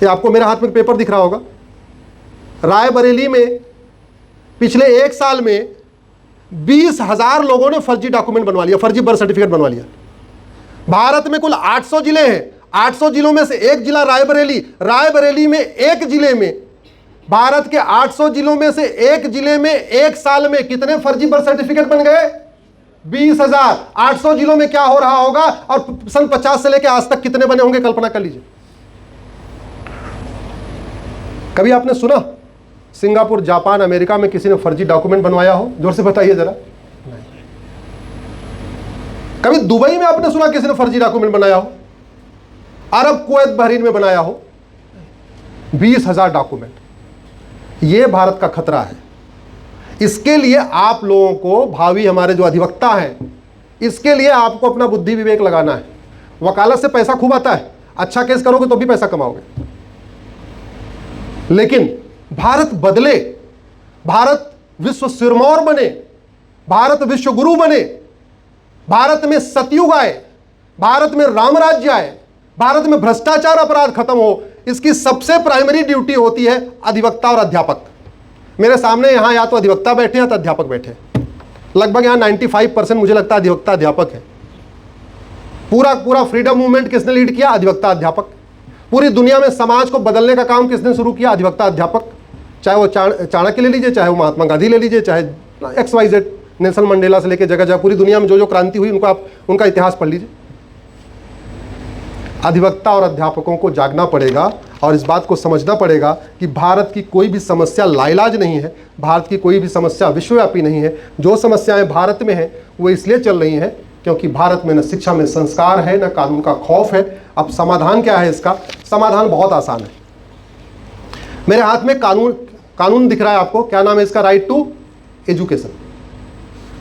ये आपको मेरे हाथ में पेपर दिख रहा होगा। रायबरेली में पिछले 1 साल में 20,000 लोगों ने फर्जी डॉक्यूमेंट बनवा लिया, फर्जी बर्थ सर्टिफिकेट बनवा लिया। भारत में कुल 800 जिले हैं, 800 जिलों में से एक जिला रायबरेली, रायबरेली में एक जिले में, भारत के 800 जिलों में से एक जिले में 1 साल में कितने फर्जी बर्थ सर्टिफिकेट बन गए? 20,000। 800 जिलों में क्या हो रहा होगा और सन 50 से लेकर आज तक कितने बने होंगे, कल्पना कर लीजिए। कभी आपने सुना सिंगापुर, जापान, अमेरिका में किसी ने फर्जी डॉक्यूमेंट बनवाया हो? जोर से बताइए जरा। नहीं। कभी दुबई में आपने सुना किसी ने फर्जी डॉक्यूमेंट बनाया हो? अरब, कुवैत, बहरीन में बनाया हो? 20,000 डॉक्यूमेंट। यह भारत का खतरा है। इसके लिए आप लोगों को, भावी हमारे जो अधिवक्ता हैं, इसके लिए आपको अपना बुद्धि विवेक लगाना है। वकालत से पैसा खूब आता है, अच्छा केस करोगे तो भी पैसा कमाओगे, लेकिन भारत बदले, भारत विश्व सिरमौर बने, भारत विश्व गुरु बने, भारत में सतयुग आए, भारत में राम राज्य आए, भारत में भ्रष्टाचार अपराध खत्म हो, इसकी सबसे प्राइमरी ड्यूटी होती है अधिवक्ता और अध्यापक। मेरे सामने यहां या तो अधिवक्ता बैठे हैं या तो अध्यापक बैठे। लगभग यहां 95% मुझे लगता है अधिवक्ता अध्यापक है। पूरा फ्रीडम मूवमेंट किसने लीड किया? अधिवक्ता अध्यापक। पूरी दुनिया में समाज को बदलने का काम किसने शुरू किया? अधिवक्ता अध्यापक। चाहे वो चाणक्य ले लीजिए, चाहे वो महात्मा गांधी ले लीजिए, चाहे XYZ, नेल्सन मंडेला से लेकर जगह जगह पूरी दुनिया में जो जो क्रांति हुई उनको आप उनका इतिहास पढ़ लीजिए। अधिवक्ता और अध्यापकों को जागना पड़ेगा और इस बात को समझना पड़ेगा कि भारत की कोई भी समस्या लाइलाज नहीं है, भारत की कोई भी समस्या विश्वव्यापी नहीं है। जो समस्याएं भारत में हैं वो इसलिए चल रही हैं क्योंकि भारत में न शिक्षा में संस्कार है, न कानून का खौफ है। अब समाधान क्या है इसका? समाधान बहुत आसान है। मेरे हाथ में कानून दिख रहा है आपको, क्या नाम है इसका? Right to education.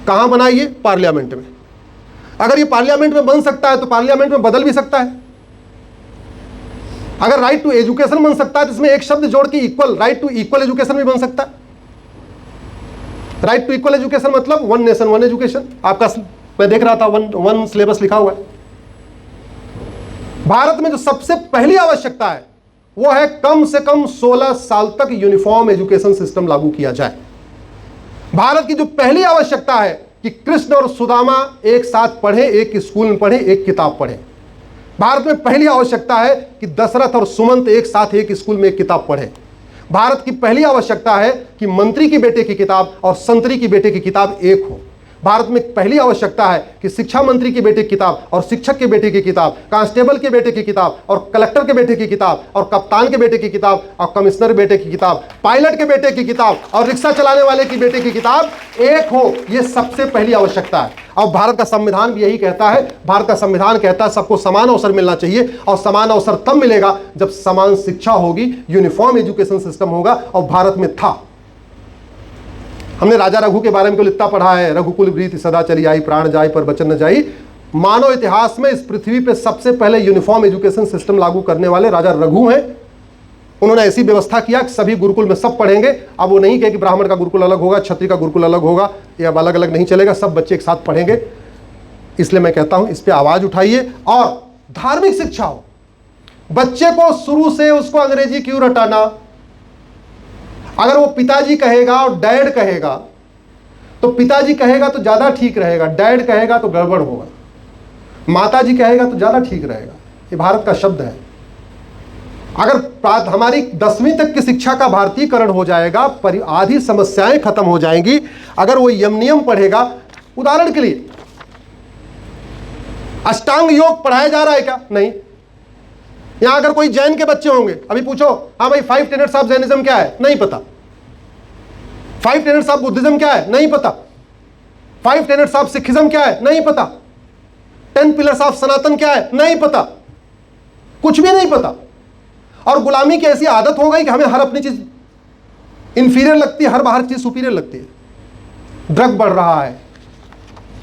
कहां बना ये? पार्लियामेंट में। अगर ये पार्लियामेंट में बन सकता है तो पार्लियामेंट में बदल भी सकता है। अगर राइट टू एजुकेशन बन सकता है तो इसमें एक शब्द जोड़ के equal, right to equal education भी बन सकता है। राइट टू इक्वल एजुकेशन मतलब 1 नेशन 1 एजुकेशन। आपका मैं देख रहा था वन सिलेबस लिखा हुआ है। भारत में जो सबसे पहली आवश्यकता है वो है कम से कम 16 साल तक यूनिफॉर्म एजुकेशन सिस्टम लागू किया जाए। भारत की जो पहली आवश्यकता है कि कृष्ण और सुदामा एक साथ पढ़े, एक स्कूल में पढ़े, एक किताब पढ़े। भारत में पहली आवश्यकता है कि दशरथ और सुमंत एक साथ एक स्कूल में एक किताब पढ़े। भारत की पहली आवश्यकता है कि मंत्री की बेटे की किताब और संतरी की बेटे की किताब एक हो। भारत में पहली आवश्यकता है कि शिक्षा मंत्री के बेटे की किताब और शिक्षक के बेटे की किताब, कांस्टेबल के बेटे की किताब और कलेक्टर के बेटे की किताब और कप्तान के बेटे की किताब और कमिश्नर बेटे की किताब, पायलट के बेटे की किताब और रिक्शा चलाने वाले की बेटे की किताब एक हो। यह सबसे पहली आवश्यकता है। और भारत का संविधान भी यही कहता है। भारत का संविधान कहता है सबको समान अवसर मिलना चाहिए, और समान अवसर तब मिलेगा जब समान शिक्षा होगी, यूनिफॉर्म एजुकेशन सिस्टम होगा। और भारत में था। हमने राजा रघु के बारे में इतना पढ़ा है, रघुकुल प्रीति सदा चली आई, प्राण जाई पर वचन न जाई। मानव इतिहास में इस पृथ्वी पे सबसे पहले यूनिफॉर्म एजुकेशन सिस्टम लागू करने वाले राजा रघु हैं। उन्होंने ऐसी व्यवस्था किया कि सभी गुरुकुल में सब पढ़ेंगे। अब वो नहीं कहे कि ब्राह्मण का गुरुकुल अलग होगा, क्षत्रिय का गुरुकुल अलग होगा, ये अब अलग अलग नहीं चलेगा, सब बच्चे एक साथ पढ़ेंगे। इसलिए मैं कहता हूं इस पर आवाज उठाइए और धार्मिक शिक्षा हो। बच्चे को शुरू से उसको अंग्रेजी क्यों रटाना? अगर वो पिताजी कहेगा और डैड कहेगा तो पिताजी कहेगा तो ज्यादा ठीक रहेगा, डैड कहेगा तो गड़बड़ होगा, माताजी कहेगा तो ज्यादा ठीक रहेगा। ये भारत का शब्द है। अगर हमारी 10वीं तक की शिक्षा का भारतीयकरण हो जाएगा, आधी समस्याएं खत्म हो जाएंगी। अगर वो यम नियम पढ़ेगा, उदाहरण के लिए अष्टांग योग पढ़ाया जा रहा है क्या? नहीं। यहां अगर कोई जैन के बच्चे होंगे, अभी पूछो, हाँ भाई 5 टेनेट्स ऑफ जैनिज्म क्या है? नहीं पता। 5 टेनेट्स ऑफ बुद्धिज्म क्या है? नहीं पता। 5 टेनेट्स ऑफ सिखिज्म क्या है? नहीं पता। 10 पिलर्स ऑफ सनातन क्या है? नहीं पता। कुछ भी नहीं पता। और गुलामी की ऐसी आदत हो गई कि हमें हर अपनी चीज इंफीरियर लगती है, हर बाहर चीज सुपीरियर लगती है। ड्रग बढ़ रहा है,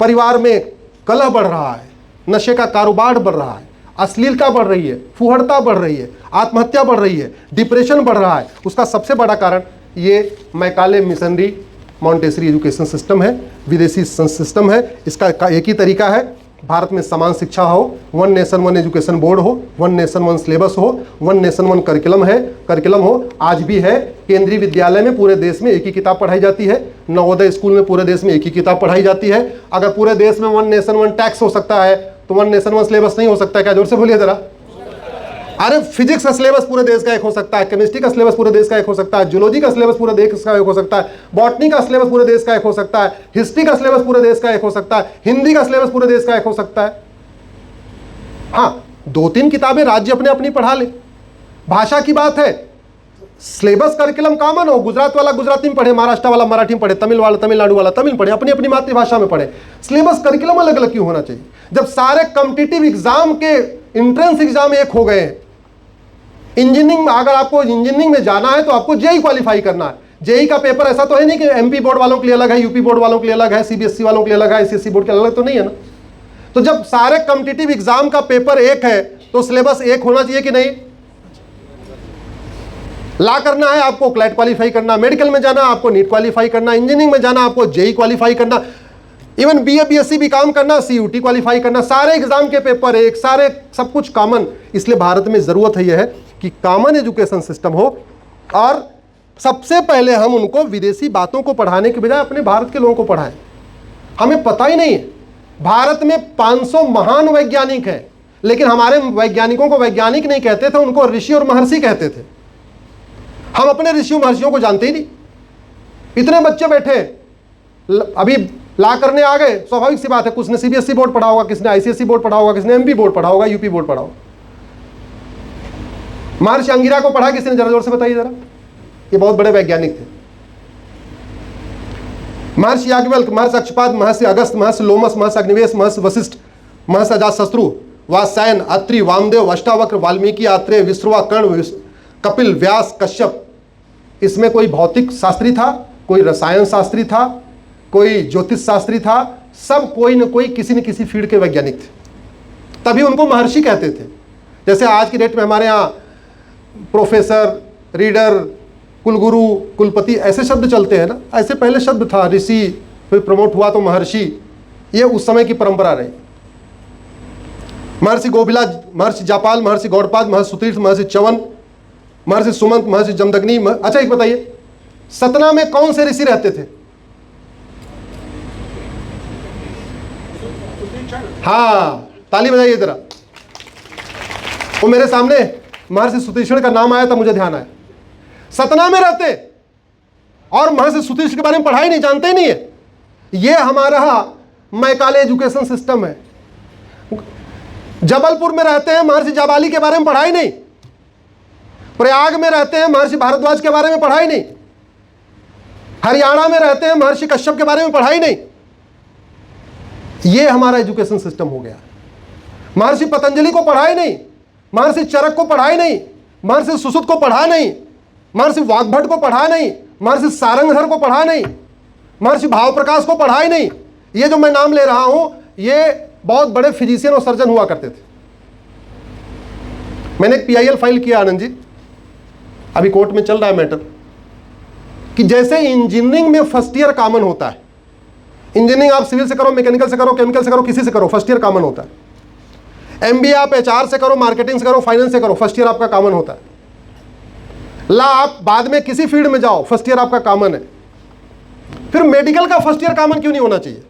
परिवार में कलह बढ़ रहा है, नशे का कारोबार बढ़ रहा है, अश्लीलता बढ़ रही है, फुहड़ता बढ़ रही है, आत्महत्या बढ़ रही है, डिप्रेशन बढ़ रहा है। उसका सबसे बड़ा कारण ये Macaulay missionary Montessori education system है, विदेशी सिस्टम है। इसका एक ही तरीका है भारत में समान शिक्षा हो, one nation one education board हो, वन नेशन वन सिलेबस हो, वन नेशन वन करिकुलम हो। आज भी है। केंद्रीय विद्यालय में पूरे देश में एक ही किताब पढ़ाई जाती है। नवोदय स्कूल में पूरे देश में एक ही किताब पढ़ाई जाती है। अगर पूरे देश में वन नेशन वन टैक्स हो सकता है तो वन नेशन वन सिलेबस नहीं हो सकता है क्या? जोर से बोलिए जरा। अरे फिजिक्स का सिलेबस पूरे देश का एक हो सकता है, केमिस्ट्री का सिलेबस पूरे देश का एक हो सकता है, जूलॉजी का सिलेबस पूरे देश का एक हो सकता है, बॉटनी का सिलेबस पूरे देश का एक हो सकता है, हिस्ट्री का सिलेबस पूरे देश का एक हो सकता है, हिंदी का सिलेबस पूरे देश का एक हो सकता है। हाँ, 2-3 किताबें राज्य अपने अपनी पढ़ा ले। भाषा की बात है, सिलेबस करिकुलम कॉमन हो, गुजरात वाला गुजराती में पढ़े, महाराष्ट्र वाला मराठी में पढ़े, तमिल वाला तमिलनाडु वाला तमिल पढ़े, अपनी अपनी मातृभाषा में पढ़े। सिलेबस करिकुलम अलग अलग क्यों होना चाहिए? जब सारे कॉम्पिटिटिव एग्जाम के एंट्रेंस एग्जाम एक हो गए हैं। इंजीनियरिंग में अगर आपको इंजीनियरिंग में जाना है तो आपको जेई क्वालिफाई करना है। जेई का पेपर ऐसा तो है नहीं कि एमपी बोर्ड वालों के लिए अलग है, यूपी बोर्ड वालों के लिए अलग है, सीबीएसई वालों के लिए अलग है, आईसीएसई बोर्ड के लिए अलग तो नहीं है ना। तो जब सारे कॉम्पिटिटिव एग्जाम का पेपर एक है तो सिलेबस एक होना चाहिए कि नहीं? ला करना है आपको क्लैट क्वालिफाई करना, मेडिकल में जाना आपको नीट क्वालिफाई करना, इंजीनियरिंग में जाना आपको जेई क्वालिफाई करना, इवन बीए बीएससी भी काम करना, सीयूटी क्वालिफाई करना, सारे एग्जाम के पेपर एक, सारे सब कुछ कॉमन। इसलिए भारत में जरूरत है यह है कि कॉमन एजुकेशन सिस्टम हो और सबसे पहले हम उनको विदेशी बातों को पढ़ाने के बजाय अपने भारत के लोगों को पढ़ाएं। हमें पता ही नहीं है, भारत में 500 महान वैज्ञानिक हैं, लेकिन हमारे वैज्ञानिकों को वैज्ञानिक नहीं कहते थे, उनको ऋषि और महर्षि कहते थे। हम अपने ऋषियों महर्षियों को जानते ही नहीं। इतने बच्चे बैठे अभी ला करने आ गए, स्वाभाविक सी बात है, कुछ ने सीबीएसई बोर्ड पढ़ा होगा, किसने आईसीएसई बोर्ड पढ़ा होगा, किसने एमपी बोर्ड पढ़ा होगा, यूपी बोर्ड पढ़ा होगा। महर्षि अंगिरा को पढ़ा किसने? जरा जोर से बताइए जरा। ये बहुत बड़े वैज्ञानिक थे। महर्षि याज्ञवल्क्य, महर्षि अक्षपाद, महर्षि अगस्त, महर्षि लोमस, महर्षि अग्निवेश, महर्षि वशिष्ठ, महर्षि अजातशत्रु, वात्स्यायन, अत्रि, वामदेव, अष्टावक्र, वाल्मीकि, आत्रेय, विश्रवा, कर्ण, कपिल, व्यास, कश्यप। इसमें कोई भौतिक शास्त्री था, कोई रसायन शास्त्री था, कोई ज्योतिष शास्त्री था, सब कोई न कोई किसी न किसी फील्ड के वैज्ञानिक थे, तभी उनको महर्षि कहते थे। जैसे आज की डेट में हमारे यहाँ प्रोफेसर, रीडर, कुलगुरु, कुलपति ऐसे शब्द चलते हैं ना, ऐसे पहले शब्द था ऋषि, फिर प्रमोट हुआ तो महर्षि। ये उस समय की परंपरा रही। महर्षि गोभिला, महर्षि जापाल, महर्षि गौड़पाद, महर्षि सुतीर्थ, महर्षि च्यवन, महर्षि सुमंत, महर्षि जमदग्नि। अच्छा एक बताइए, सतना में कौन से ऋषि रहते थे? हाँ, ताली बजाइए जरा। वो मेरे सामने महर्षि सुतीक्षण का नाम आया था, मुझे ध्यान आया। सतना में रहते और महर्षि सुतीक्षण के बारे में पढ़ाई नहीं, जानते ही नहीं है। ये हमारा मैकाले एजुकेशन सिस्टम है। जबलपुर में रहते हैं, महर्षि जाबाली के बारे में पढ़ाई नहीं। प्रयाग में रहते हैं, महर्षि भारद्वाज के बारे में पढ़ाई नहीं। हरियाणा में रहते हैं, महर्षि कश्यप के बारे में पढ़ाई नहीं। ये हमारा एजुकेशन सिस्टम हो गया। महर्षि पतंजलि को पढ़ाई नहीं, महर्षि चरक को पढ़ाई नहीं, महर्षि सुश्रुत को पढ़ा नहीं, महर्षि वाग्भट को पढ़ा नहीं, महर्षि सारंगधर को पढ़ा नहीं, महर्षि भाव प्रकाश को पढ़ाई नहीं। ये जो मैं नाम ले रहा हूं, ये बहुत बड़े फिजिशियन और सर्जन हुआ करते थे। मैंने एक पीआईएल फाइल किया आनंद जी, अभी कोर्ट में चल रहा है मैटर, कि जैसे इंजीनियरिंग में फर्स्ट ईयर कॉमन होता है। इंजीनियरिंग आप सिविल से करो, मैकेनिकल से करो, केमिकल से करो, किसी से करो, फर्स्ट ईयर कॉमन होता है। एमबीए आप एचआर से करो, मार्केटिंग से करो, फाइनेंस से करो, फर्स्ट ईयर आपका कॉमन होता है। ला आप बाद में किसी फील्ड में जाओ, फर्स्ट ईयर आपका कॉमन है। फिर मेडिकल का फर्स्ट ईयर कॉमन क्यों नहीं होना चाहिए?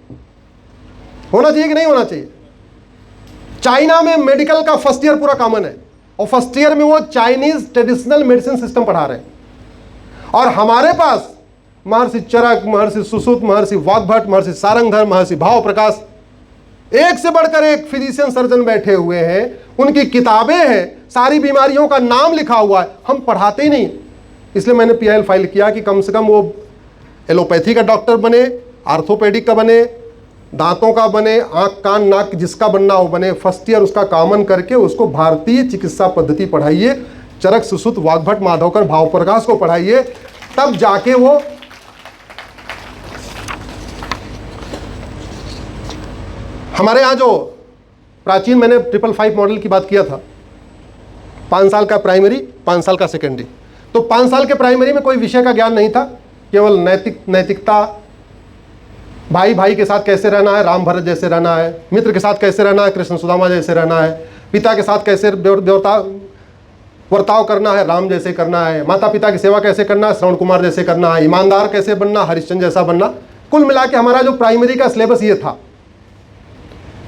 होना चाहिए कि नहीं होना चाहिए? चाइना में मेडिकल का फर्स्ट ईयर पूरा कॉमन है और फर्स्ट ईयर में वो चाइनीज ट्रेडिशनल मेडिसिन सिस्टम पढ़ा रहे हैं। और हमारे पास महर्षि चरक, महर्षि सुश्रुत, महर्षि वाग्भट, महर्षि सारंगधर, महर्षि भाव प्रकाश, एक से बढ़कर एक फिजिशियन सर्जन बैठे हुए हैं। उनकी किताबें हैं, सारी बीमारियों का नाम लिखा हुआ है, हम पढ़ाते ही नहीं। इसलिए मैंने पीआईएल फाइल किया कि कम से कम वो एलोपैथी का डॉक्टर बने, आर्थोपेडिक का बने, दांतों का बने, आंख कान नाक जिसका बनना हो बने, फर्स्ट ईयर उसका कॉमन करके उसको भारतीय चिकित्सा पद्धति पढ़ाइए। चरक, सुश्रुत, वाग्भट, माधवकर, भाव प्रकाश को पढ़ाइए, तब जाके वो हमारे यहाँ जो प्राचीन, मैंने 555 मॉडल की बात किया था, 5 साल का प्राइमरी, 5 साल का सेकेंडरी। तो 5 साल के प्राइमरी में कोई विषय का ज्ञान नहीं था, केवल नैतिकता, भाई भाई के साथ कैसे रहना है, राम भरत जैसे रहना है। मित्र के साथ कैसे रहना है, कृष्ण सुदामा जैसे रहना है। पिता के साथ कैसे वर्ताव करना है, राम जैसे करना है। माता पिता की सेवा कैसे करना है, श्रवण कुमार जैसे करना है। ईमानदार कैसे बनना, हरिश्चंद्र जैसा बनना। कुल मिला के हमारा जो प्राइमरी का सिलेबस ये था,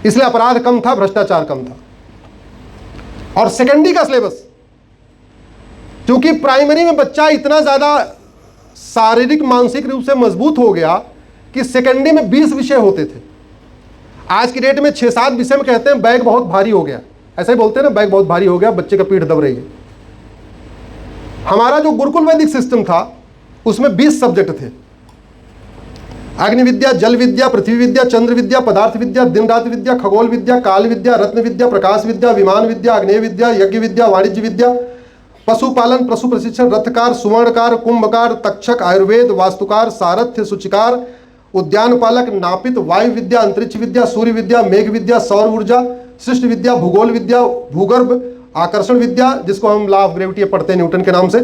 इसलिए अपराध कम था, भ्रष्टाचार कम था। और सेकेंडरी का सिलेबस, क्योंकि प्राइमरी में बच्चा इतना ज्यादा शारीरिक मानसिक रूप से मजबूत हो गया कि सेकेंडरी में 20 विषय होते थे। आज की डेट में 6-7 विषय में कहते हैं बैग बहुत भारी हो गया, ऐसा ही बोलते हैं ना, बैग बहुत भारी हो गया, बच्चे का पीठ दब रही है। हमारा जो गुरुकुल वैदिक सिस्टम था उसमें 20 सब्जेक्ट थे। अग्नि विद्या, जल विद्या, पृथ्वी विद्या, चंद्र विद्या, पदार्थ विद्या, दिन रात विद्या, खगोल विद्या, काल विद्या, रत्न विद्या, प्रकाश विद्या, विमान विद्या, अग्नेय विद्या, यज्ञ विद्या, वाणिज्य विद्या, पशुपालन, पशु प्रशिक्षण, रथकार, सुवर्णकार, कुंभकार, तक्षक, आयुर्वेद, वास्तुकार, सारथ्य, सूचिकार, उद्यान पालक, नापित, वायु विद्या, अंतरिक्ष विद्या, सूर्य विद्या, मेघ विद्या, सौर ऊर्जा, सृष्टि विद्या, भूगोल विद्या, भूगर्भ, आकर्षण विद्या जिसको हम लॉ ऑफ ग्रेविटी पढ़ते हैं न्यूटन के नाम से,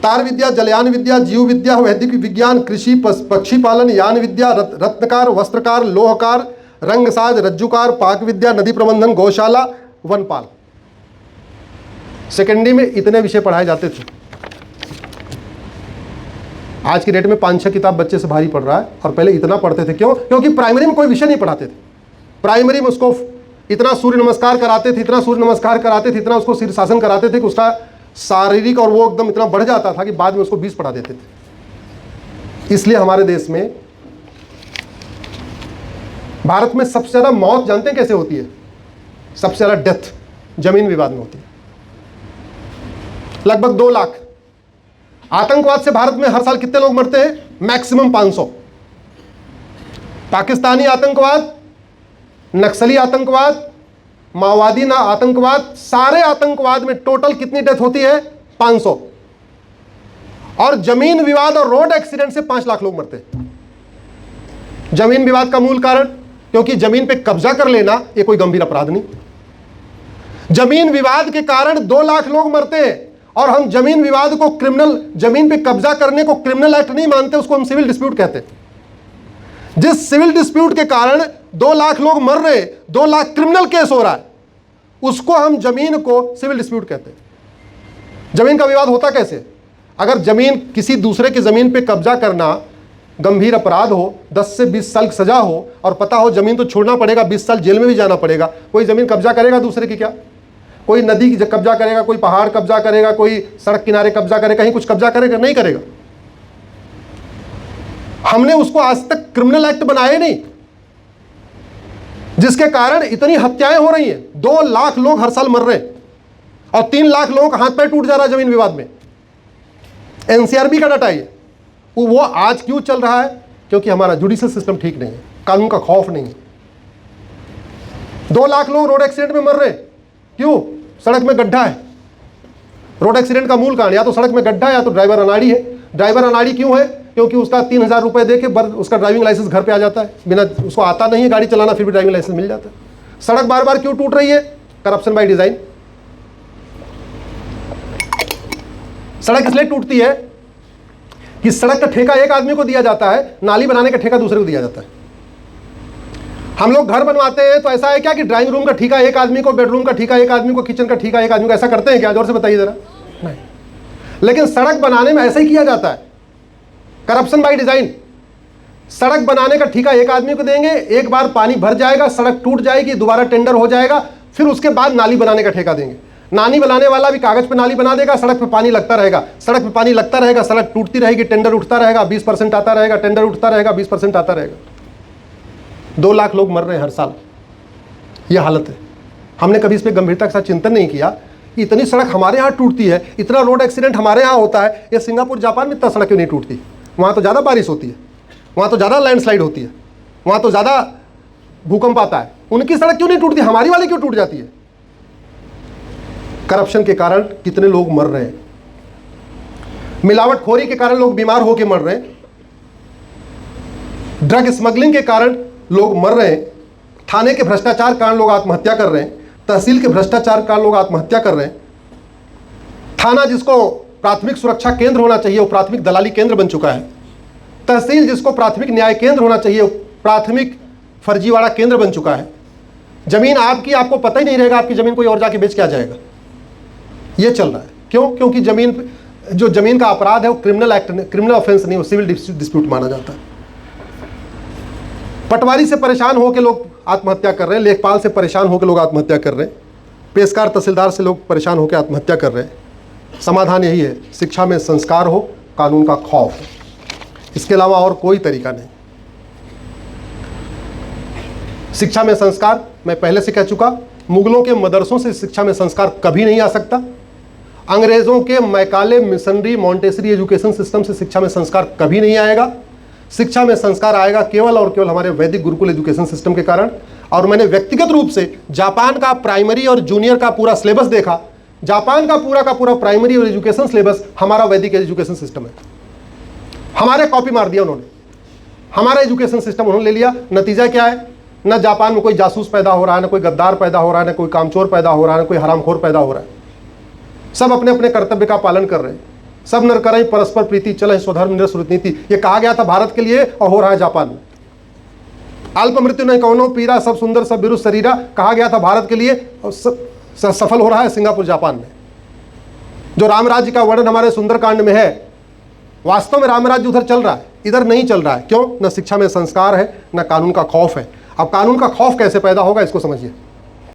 तार विद्या, जलयान विद्या, जीव विद्या, वैदिक विज्ञान, कृषि, पक्षी पालन, यान विद्या, रत्नकार, वस्त्रकार, लोहकार, रंगसाज, रज्जुकार, पाक विद्या, नदी प्रबंधन, गौशाला, वनपाल। सेकेंडरी में इतने विषय पढ़ाए जाते थे। आज की डेट में 5-6 किताब बच्चे से भारी पड़ रहा है, और पहले इतना पढ़ते थे। क्यों? क्योंकि प्राइमरी में कोई विषय नहीं पढ़ाते थे। प्राइमरी में उसको इतना सूर्य नमस्कार कराते थे, इतना सूर्य नमस्कार कराते थे, इतना उसको शीर्षासन कराते थे कि उसका शारीरिक और वो एकदम इतना बढ़ जाता था कि बाद में उसको 20 पढ़ा देते थे। इसलिए हमारे देश में, भारत में सबसे ज्यादा मौत जानते हैं कैसे होती है? सबसे ज्यादा डेथ जमीन विवाद में होती है, लगभग 2 लाख। आतंकवाद से भारत में हर साल कितने लोग मरते हैं? मैक्सिमम 500। पाकिस्तानी आतंकवाद, नक्सली आतंकवाद, माओवादी ना आतंकवाद, सारे आतंकवाद में टोटल कितनी डेथ होती है? 500। और जमीन विवाद और रोड एक्सीडेंट से 5 लाख लोग मरते हैं। जमीन विवाद का मूल कारण, क्योंकि जमीन पे कब्जा कर लेना ये कोई गंभीर अपराध नहीं। जमीन विवाद के कारण 2 लाख लोग मरते हैं, और हम जमीन विवाद को क्रिमिनल, जमीन पे कब्जा करने को क्रिमिनल एक्ट नहीं मानते, उसको हम सिविल डिस्प्यूट कहते हैं। जिस सिविल डिस्प्यूट के कारण 2 लाख लोग मर रहे, 2 लाख क्रिमिनल केस हो रहा है, उसको हम जमीन को सिविल डिस्प्यूट कहते हैं। जमीन का विवाद होता कैसे? अगर जमीन, किसी दूसरे की जमीन पे कब्जा करना गंभीर अपराध हो, 10 से 20 साल की सजा हो, और पता हो जमीन तो छोड़ना पड़ेगा, 20 साल जेल में भी जाना पड़ेगा, कोई जमीन कब्जा करेगा दूसरे की? क्या कोई नदी की कब्जा करेगा, कोई पहाड़ कब्जा करेगा, कोई सड़क किनारे कब्जा करेगा, कहीं कुछ कब्जा करेगा? नहीं करेगा। हमने उसको आज तक क्रिमिनल एक्ट बनाए नहीं, जिसके कारण इतनी हत्याएं हो रही हैं। 2 लाख लोग हर साल मर रहे हैं, और 3 लाख लोगों का हाथ पैर टूट जा रहा है जमीन विवाद में। एनसीआरबी का डाटा है। वो आज क्यों चल रहा है? क्योंकि हमारा जुडिशियल सिस्टम ठीक नहीं है, कानून का खौफ नहीं है। 2 लाख लोग रोड एक्सीडेंट में मर रहे हैं, क्यों? सड़क में गड्ढा है। रोड एक्सीडेंट का मूल कारण या तो सड़क में गड्ढा है, या तो ड्राइवर अनाड़ी है। ड्राइवर अनाड़ी क्यों है? क्योंकि उसका 3000 रुपए दे के उसका ड्राइविंग लाइसेंस घर पे आ जाता है, बिना, उसको आता नहीं है गाड़ी चलाना, फिर भी ड्राइविंग लाइसेंस मिल जाता है। सड़क बार बार क्यों टूट रही है? Corruption by design. सड़क इसलिए टूटती है कि सड़क का ठेका एक आदमी को दिया जाता है, नाली बनाने का ठेका दूसरे को दिया जाता है। हम लोग घर बनवाते हैं तो ऐसा है क्या कि ड्राइंग रूम का ठेका एक आदमी को, बेडरूम का ठेका एक आदमी को, किचन का ठेका एक आदमी को, ऐसा करते हैं क्या? जोर से बताइए जरा। नहीं। लेकिन सड़क बनाने में ऐसा ही किया जाता है, करप्शन बाय डिजाइन। सड़क बनाने का ठेका एक आदमी को देंगे, एक बार पानी भर जाएगा, सड़क टूट जाएगी, दोबारा टेंडर हो जाएगा, फिर उसके बाद नाली बनाने का ठेका देंगे। नाली बनाने वाला भी कागज पे नाली बना देगा, सड़क पे पानी लगता रहेगा, सड़क पे पानी लगता रहेगा, सड़क टूटती रहेगी, टेंडर उठता रहेगा, 20% आता रहेगा, टेंडर उठता रहेगा, 20% आता रहेगा। 2 लाख लोग मर रहे हैं हर साल, ये हालत है। हमने कभी इस पर गंभीरता के साथ चिंतन नहीं किया। इतनी सड़क हमारे यहाँ टूटती है, इतना रोड एक्सीडेंट हमारे यहाँ होता है, ये सिंगापुर जापान में इतना सड़क क्यों नहीं टूटती? वहाँ तो ज़्यादा बारिश होती है, वहाँ तो ज़्यादा लैंडस्लाइड होती है, वहाँ तो ज़्यादा भूकंप आता है, उनकी सड़क क्यों नहीं टूटती? हमारी वाली क्यों टूट जाती है? करप्शन के कारण कितने लोग मर रहे हैं, मिलावटखोरी के कारण लोग बीमार होकर मर रहे हैं, ड्रग स्मगलिंग के कारण लोग मर रहे हैं, थाने के भ्रष्टाचार के कारण लोग आत्महत्या कर रहे हैं, तहसील के भ्रष्टाचार के कारण लोग आत्महत्या कर रहे हैं। थाना जिसको प्राथमिक सुरक्षा केंद्र होना चाहिए वो प्राथमिक दलाली केंद्र बन चुका है। तहसील जिसको प्राथमिक न्याय केंद्र होना चाहिए, प्राथमिक फर्जीवाड़ा केंद्र बन चुका है। जमीन आपकी, आपको पता ही नहीं रहेगा आपकी जमीन कोई और जाके बेच के आ जाएगा। ये चल रहा है। क्यों? क्योंकि जो जमीन का अपराध है वो क्रिमिनल एक्ट, क्रिमिनल ऑफेंस नहीं, वो सिविल डिस्प्यूट माना जाता है। पटवारी से परेशान होकर लोग आत्महत्या कर रहे हैं, लेखपाल से परेशान होकर लोग आत्महत्या कर रहे हैं, पेशकार तहसीलदार से लोग परेशान होकर आत्महत्या कर रहे हैं। समाधान यही है, शिक्षा में संस्कार हो, कानून का खौफ हो, इसके अलावा और कोई तरीका नहीं। शिक्षा में संस्कार, मैं पहले से कह चुका, मुगलों के मदरसों से शिक्षा में संस्कार कभी नहीं आ सकता। अंग्रेजों के Macaulay, missionary, Montessori education system से शिक्षा में संस्कार कभी नहीं आएगा। शिक्षा में संस्कार आएगा केवल और केवल हमारे वैदिक गुरुकुल एजुकेशन सिस्टम के कारण। और मैंने व्यक्तिगत रूप से जापान का प्राइमरी और जूनियर का पूरा सिलेबस देखा। जापान का पूरा प्राइमरी और एजुकेशन सिलेबस हमारा वैदिक एजुकेशन सिस्टम है। हमारे कॉपी मार दिया उन्होंने, हमारा एजुकेशन सिस्टम उन्होंने ले लिया। नतीजा क्या है? न जापान में कोई जासूस पैदा हो रहा है, न कोई गद्दार पैदा हो रहा है, न कोई कामचोर पैदा हो रहा है, न कोई हरामखोर पैदा हो रहा है। सब अपने अपने कर्तव्य का पालन कर रहे हैं। सब नर करई परस्पर प्रीति, चले स्वधर्म निरसुर नीति। ये कहा गया था भारत के लिए और हो रहा है जापान में। अल्प मृत्यु नहीं कौनो पीरा, सब सुंदर सब बिरु शरीरा, कहा गया था भारत के लिए और सफल हो रहा है सिंगापुर जापान में। जो राम राज्य का वर्णन हमारे सुंदरकांड में है, वास्तव में राम राज्य उधर चल रहा है, इधर नहीं चल रहा है। क्यों? न शिक्षा में संस्कार है, न कानून का खौफ है। अब कानून का खौफ कैसे पैदा होगा, इसको समझिए।